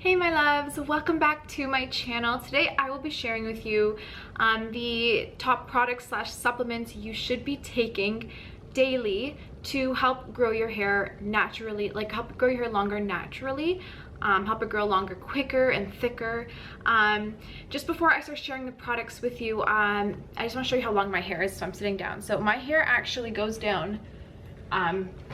Hey my loves, welcome back to my channel. Today I will be sharing with you the top products slash supplements you should be taking daily to help grow your hair naturally, like help grow your hair longer naturally, help it grow longer quicker and thicker. Just before I start sharing the products with you, I just want to show you how long my hair is, so I'm sitting down. So my hair actually goes down,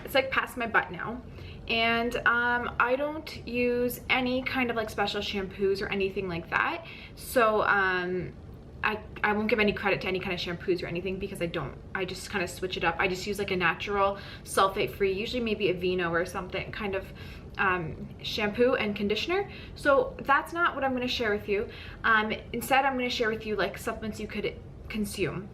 it's like past my butt now. And I don't use any kind of like special shampoos or anything like that. So I won't give any credit to any kind of shampoos or anything because I just kind of switch it up. I just use like a natural sulfate free, usually maybe a Vino or something kind of shampoo and conditioner. So that's not what I'm going to share with you. Instead, I'm going to share with you like supplements you could consume.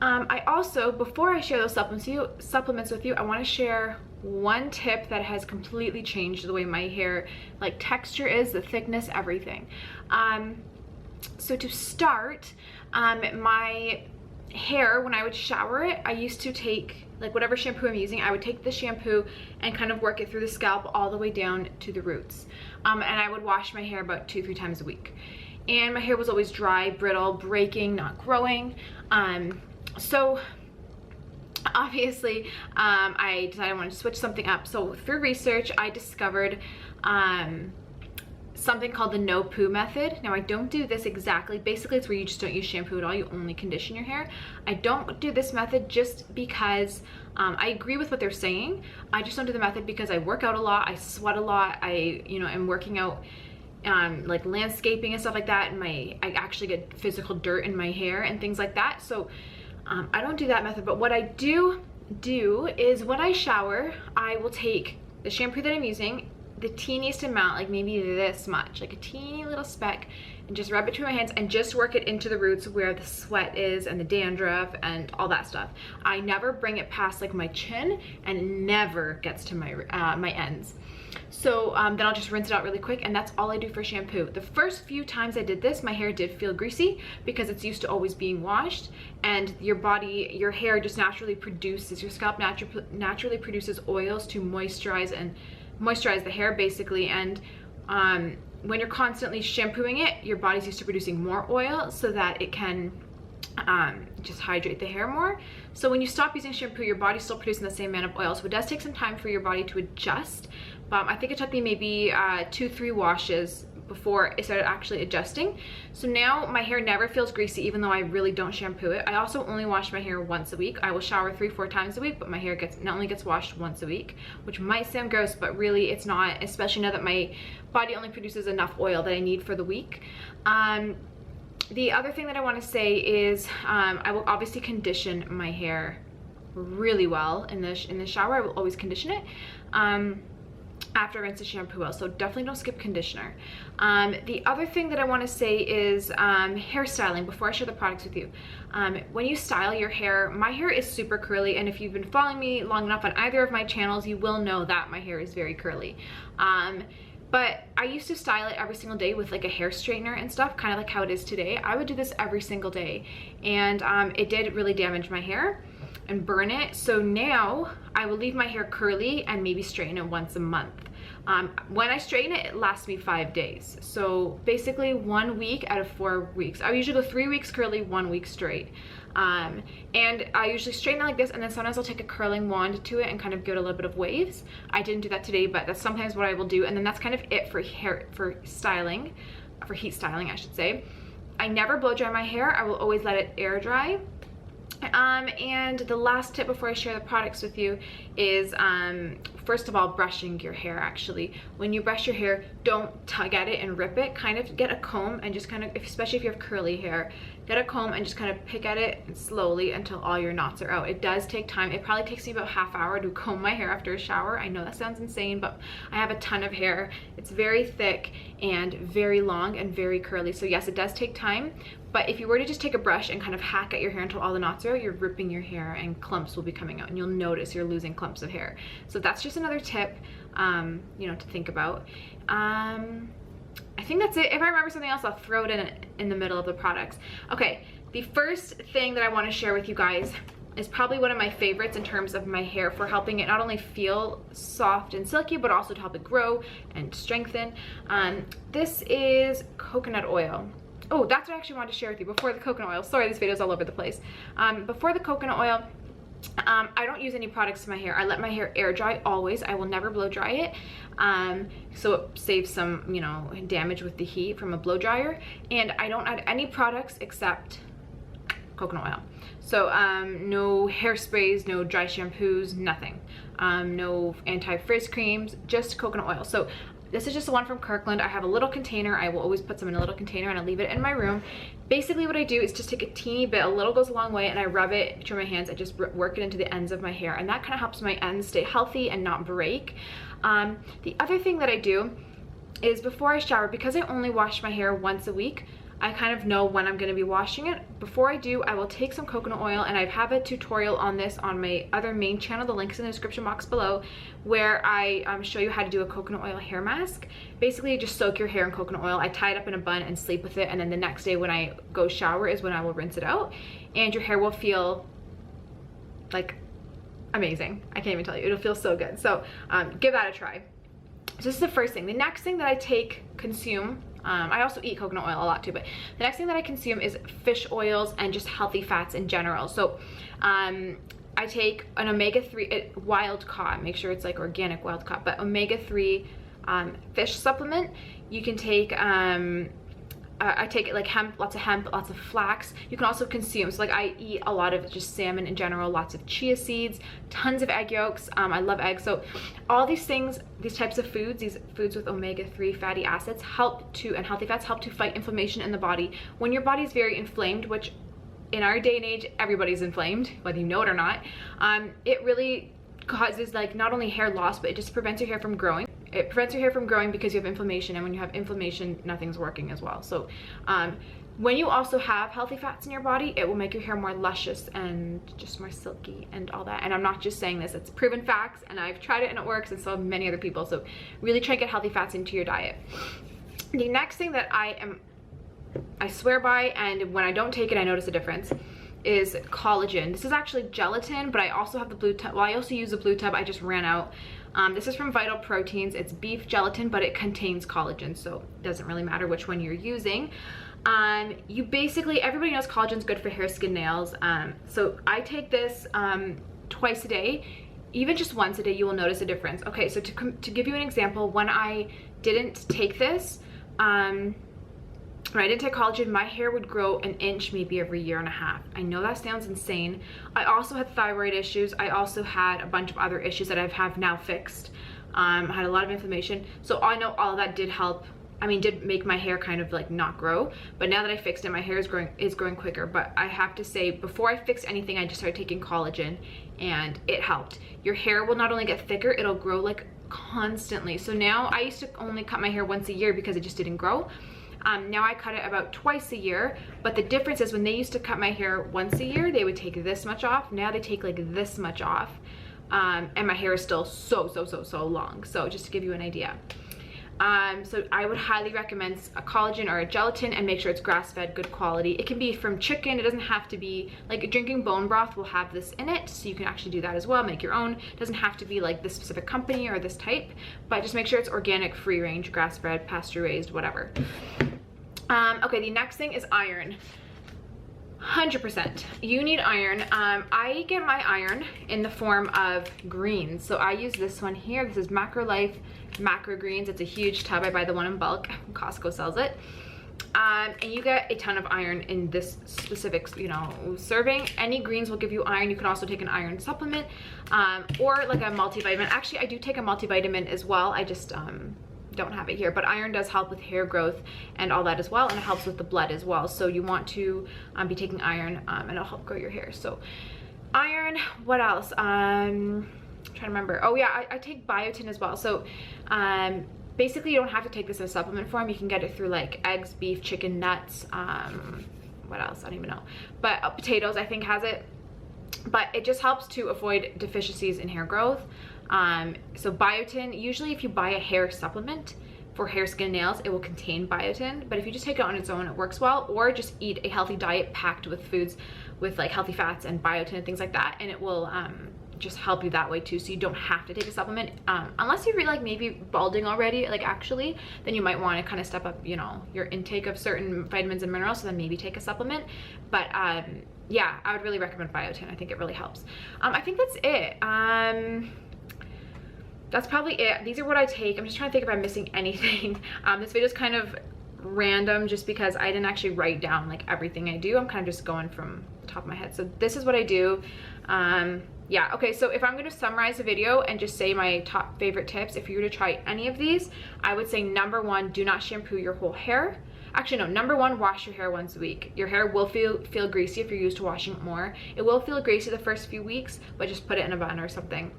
I also, before I share those supplements with you, I want to share one tip that has completely changed the way my hair like texture is, the thickness, everything. So to start, my hair, when I would shower it, I used to take like whatever shampoo I'm using, I would take the shampoo and kind of work it through the scalp all the way down to the roots. And I would wash my hair about 2-3 times a week. And my hair was always dry, brittle, breaking, not growing. So obviously I decided I wanted to switch something up. So through research, I discovered something called the Nopoo Method. Now I don't do this exactly. Basically it's where you just don't use shampoo at all, you only condition your hair. I don't do this method just because I agree with what they're saying. I just don't do the method because I work out a lot, I sweat a lot, I am working out like landscaping and stuff like that, and I actually get physical dirt in my hair and things like that. So I don't do that method. But what I do is when I shower, I will take the shampoo that I'm using, the teeniest amount, like maybe this much, like a teeny little speck, and just rub it through my hands and just work it into the roots where the sweat is and the dandruff and all that stuff. I never bring it past like my chin, and it never gets to my my ends. So then I'll just rinse it out really quick, and that's all I do for shampoo. The first few times I did this, my hair did feel greasy because it's used to always being washed, and your hair just naturally produces, your scalp naturally produces oils to moisturize the hair basically. And when you're constantly shampooing it, your body's used to producing more oil so that it can just hydrate the hair more. So when you stop using shampoo, your body's still producing the same amount of oil. So it does take some time for your body to adjust. I think it took me maybe 2-3 washes before it started actually adjusting. So now my hair never feels greasy even though I really don't shampoo it. I also only wash my hair once a week. I will shower 3-4 times a week, but my hair only gets washed once a week, which might sound gross, but really it's not, especially now that my body only produces enough oil that I need for the week. The other thing that I want to say is I will obviously condition my hair really well in the shower. I will always condition it after I rinse the shampoo well, so definitely don't skip conditioner. The other thing that I want to say is hairstyling before I share the products with you. When you style your hair, my hair is super curly, and if you've been following me long enough on either of my channels, you will know that my hair is very curly. But I used to style it every single day with like a hair straightener and stuff, kind of like how it is today. I would do this every single day, and it did really damage my hair and burn it. So now I will leave my hair curly and maybe straighten it once a month. When I straighten it, it lasts me 5 days. So basically 1 week out of 4 weeks. I usually go 3 weeks curly, 1 week straight. And I usually straighten it like this, and then sometimes I'll take a curling wand to it and kind of give it a little bit of waves. I didn't do that today, but that's sometimes what I will do. And then that's kind of it for styling, for heat styling, I should say. I never blow dry my hair. I will always let it air dry. And the last tip before I share the products with you is first of all, brushing your hair. Actually, when you brush your hair, don't tug at it and rip it. Kind of get a comb and just kind of, especially if you have curly hair, get a comb and just kind of pick at it slowly until all your knots are out. It does take time. It probably takes me about ½ hour to comb my hair after a shower. I know that sounds insane, but I have a ton of hair. It's very thick and very long and very curly. So yes, it does take time. But if you were to just take a brush and kind of hack at your hair until all the knots are out, you're ripping your hair and clumps will be coming out, and you'll notice you're losing clumps of hair. So that's just another tip, to think about. I think that's it. If I remember something else, I'll throw it in the middle of the products. Okay, the first thing that I want to share with you guys is probably one of my favorites in terms of my hair for helping it not only feel soft and silky, but also to help it grow and strengthen. This is coconut oil. Oh, that's what I actually wanted to share with you before the coconut oil. Sorry, this video is all over the place. Before the coconut oil, I don't use any products to my hair. I let my hair air dry always. I will never blow dry it. So it saves some, you know, damage with the heat from a blow dryer. And I don't add any products except coconut oil. So no hairsprays, no dry shampoos, nothing. No anti-frizz creams, just coconut oil. So this is just the one from Kirkland. I have a little container. I will always put some in a little container and I leave it in my room. Basically what I do is just take a teeny bit, a little goes a long way, and I rub it through my hands. I just work it into the ends of my hair, and that kind of helps my ends stay healthy and not break. The other thing that I do is before I shower, because I only wash my hair once a week, I kind of know when I'm going to be washing it. Before I do, I will take some coconut oil, and I have a tutorial on this on my other main channel. The link's in the description box below, where I show you how to do a coconut oil hair mask. Basically, you just soak your hair in coconut oil. I tie it up in a bun and sleep with it, and then the next day when I go shower is when I will rinse it out, and your hair will feel like amazing. I can't even tell you. It'll feel so good. So give that a try. So this is the first thing. The next thing that I consume, I also eat coconut oil a lot too, but the next thing that I consume is fish oils and just healthy fats in general. So I take an omega-3 wild caught, make sure it's like organic wild caught, but omega-3 fish supplement. You can take, I take it like hemp, lots of flax. You can also consume, so like I eat a lot of just salmon in general, lots of chia seeds, tons of egg yolks. I love eggs. So all these things, these types of foods, these foods with omega-3 fatty acids and healthy fats help to fight inflammation in the body. When your body is very inflamed, which in our day and age, everybody's inflamed, whether you know it or not, it really causes like not only hair loss, but it just prevents your hair from growing. It prevents your hair from growing because you have inflammation, and when you have inflammation, nothing's working as well. So when you also have healthy fats in your body, it will make your hair more luscious and just more silky and all that. And I'm not just saying this, it's proven facts, and I've tried it and it works, and so have many other people. So really try to get healthy fats into your diet. The next thing that I swear by, and when I don't take it I notice a difference, is collagen. This is actually gelatin, but I also have the blue tub. Well, I also use the blue tub. I just ran out. This is from Vital Proteins. It's beef gelatin, but it contains collagen, so it doesn't really matter which one you're using. You basically, everybody knows collagen's good for hair, skin, nails. So I take this twice a day. Even just once a day, you will notice a difference. Okay, so to give you an example, when I didn't take this, when I didn't take collagen, my hair would grow an inch maybe every year and a half. I know that sounds insane. I also had thyroid issues. I also had a bunch of other issues that I have now fixed. I had a lot of inflammation. So I know all of that did help. I mean, did make my hair kind of like not grow. But now that I fixed it, my hair is growing quicker. But I have to say, before I fixed anything, I just started taking collagen, and it helped. Your hair will not only get thicker, it'll grow like constantly. So now I used to only cut my hair once a year because it just didn't grow. Now I cut it about twice a year, but the difference is when they used to cut my hair once a year, they would take this much off. Now they take like this much off, and my hair is still so long. So just to give you an idea. So I would highly recommend a collagen or a gelatin, and make sure it's grass-fed, good quality. It can be from chicken. It doesn't have to be like drinking bone broth will have this in it, so you can actually do that as well. Make your own. It doesn't have to be like this specific company or this type, but just make sure it's organic, free range, grass-fed, pasture-raised, whatever. Okay, the next thing is iron. 100%. You need iron. I get my iron in the form of greens. So I use this one here. This is Macro Life Macro Greens. It's a huge tub. I buy the one in bulk. Costco sells it. And you get a ton of iron in this specific, serving. Any greens will give you iron. You can also take an iron supplement, or like a multivitamin. Actually, I do take a multivitamin as well. I just don't have it here, but iron does help with hair growth and all that as well, and it helps with the blood as well. So you want to be taking iron, and it'll help grow your hair. So iron. What else? I'm trying to remember. Oh yeah, I take biotin as well. So basically you don't have to take this in a supplement form. You can get it through like eggs, beef, chicken, nuts. What else? I don't even know. But potatoes I think has it. But it just helps to avoid deficiencies in hair growth. So biotin, usually if you buy a hair supplement, for hair, skin, nails, it will contain biotin. But if you just take it on its own, it works well. Or just eat a healthy diet packed with foods with like healthy fats and biotin and things like that, and it will just help you that way too, so you don't have to take a supplement, unless you're like maybe balding already, like actually, then you might want to kind of step up, you know, your intake of certain vitamins and minerals, so then maybe take a supplement. But yeah, I would really recommend biotin. I think it really helps. I think that's it. That's probably it. These are what I take. I'm just trying to think if I'm missing anything. This video is kind of random just because I didn't actually write down like everything I do. I'm kind of just going from the top of my head. So this is what I do. Yeah, okay, so if I'm going to summarize the video and just say my top favorite tips, if you were to try any of these, I would say number one, do not shampoo your whole hair. Actually, no, number one, wash your hair once a week. Your hair will feel greasy if you're used to washing it more. It will feel greasy the first few weeks, but just put it in a bun or something.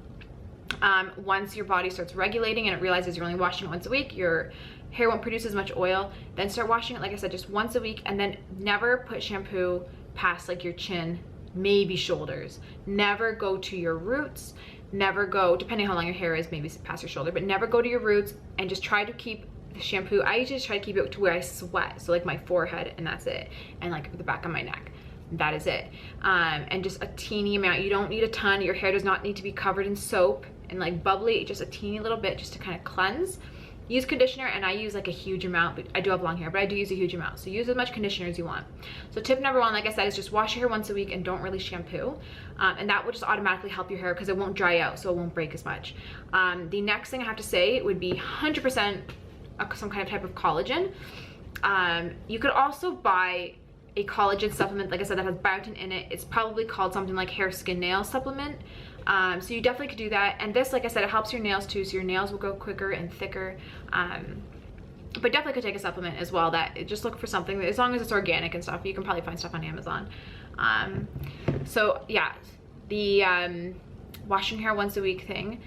Once your body starts regulating and it realizes you're only washing it once a week, your hair won't produce as much oil, then start washing it, like I said, just once a week, and then never put shampoo past like your chin, maybe shoulders. Never go to your roots, never go, depending how long your hair is, maybe past your shoulder, but never go to your roots, and just try to keep the shampoo, I usually try to keep it to where I sweat, so like my forehead, and that's it, and like the back of my neck. That is it. And just a teeny amount. You don't need a ton. Your hair does not need to be covered in soap and like bubbly, just a teeny little bit just to kind of cleanse. Use conditioner, and I use like a huge amount, but I do have long hair, but I do use a huge amount, so use as much conditioner as you want. So tip number one, like I said, is just wash your hair once a week and don't really shampoo, and that will just automatically help your hair because it won't dry out, so it won't break as much. The next thing I have to say would be 100% some kind of type of collagen. You could also buy a collagen supplement, like I said, that has biotin in it. It's probably called something like hair, skin, nail supplement. So you definitely could do that. And this, like I said, it helps your nails too, so your nails will go quicker and thicker. But definitely could take a supplement as well. That just look for something that, as long as it's organic and stuff, you can probably find stuff on Amazon. So yeah, the washing hair once a week thing.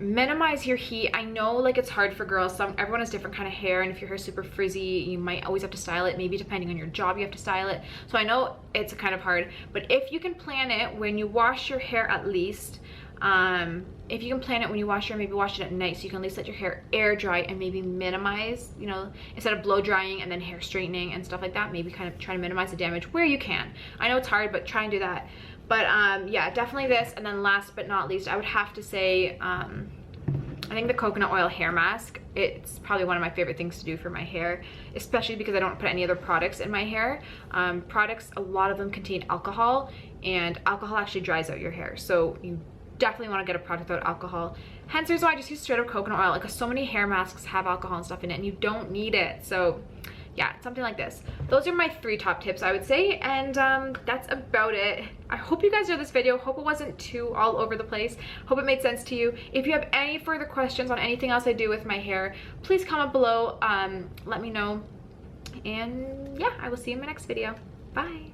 Minimize your heat. I know like it's hard for girls. Everyone has different kind of hair, and if your hair is super frizzy, you might always have to style it. Maybe depending on your job, you have to style it. So I know it's kind of hard, but if you can plan it when you wash your hair, at least, if you can plan it when you wash your hair, maybe wash it at night, so you can at least let your hair air dry and maybe minimize, you know, instead of blow drying and then hair straightening and stuff like that, maybe kind of try to minimize the damage where you can. I know it's hard, but try and do that. But yeah, definitely this. And then last but not least, I would have to say, I think the coconut oil hair mask, it's probably one of my favorite things to do for my hair, especially because I don't put any other products in my hair. Products, a lot of them contain alcohol, and alcohol actually dries out your hair. So you definitely want to get a product without alcohol. Hence the reason why I just use straight up coconut oil, because so many hair masks have alcohol and stuff in it, and you don't need it. So yeah, something like this. Those are my 3 top tips, I would say, and that's about it. I hope you guys enjoyed this video. Hope it wasn't too all over the place. Hope it made sense to you. If you have any further questions on anything else I do with my hair, please comment below. Let me know. And yeah, I will see you in my next video. Bye.